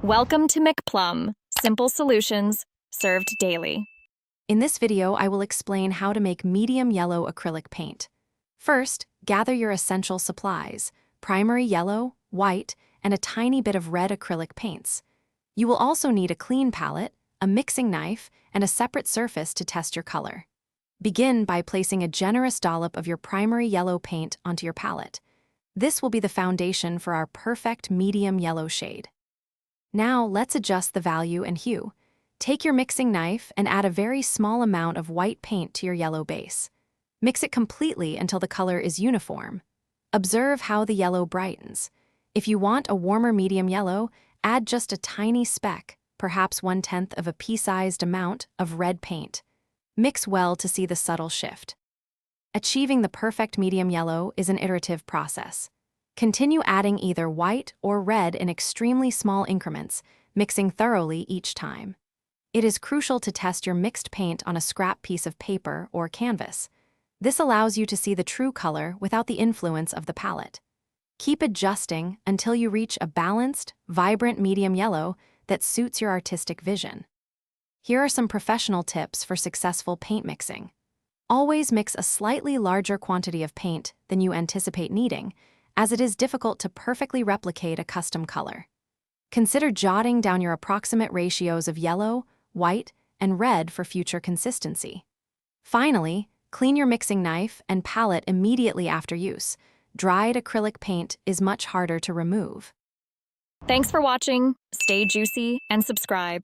Welcome to McPlum, simple solutions served daily. In this video, I will explain how to make medium yellow acrylic paint. First, gather your essential supplies: primary yellow, white, and a tiny bit of red acrylic paints. You will also need a clean palette, a mixing knife, and a separate surface to test your color. Begin by placing a generous dollop of your primary yellow paint onto your palette. This will be the foundation for our perfect medium yellow shade. Now, let's adjust the value and hue. Take your mixing knife and add a very small amount of white paint to your yellow base. Mix it completely until the color is uniform. Observe how the yellow brightens. If you want a warmer medium yellow, add just a tiny speck, perhaps 1/10 of a pea-sized amount of red paint. Mix well to see the subtle shift. Achieving the perfect medium yellow is an iterative process. Continue adding either white or red in extremely small increments, mixing thoroughly each time. It is crucial to test your mixed paint on a scrap piece of paper or canvas. This allows you to see the true color without the influence of the palette. Keep adjusting until you reach a balanced, vibrant medium yellow that suits your artistic vision. Here are some professional tips for successful paint mixing. Always mix a slightly larger quantity of paint than you anticipate needing, as it is difficult to perfectly replicate a custom color. Consider jotting down your approximate ratios of yellow, white, and red for future consistency. Finally, clean your mixing knife and palette immediately after use. Dried acrylic paint is much harder to remove. Thanks for watching. Stay juicy and subscribe.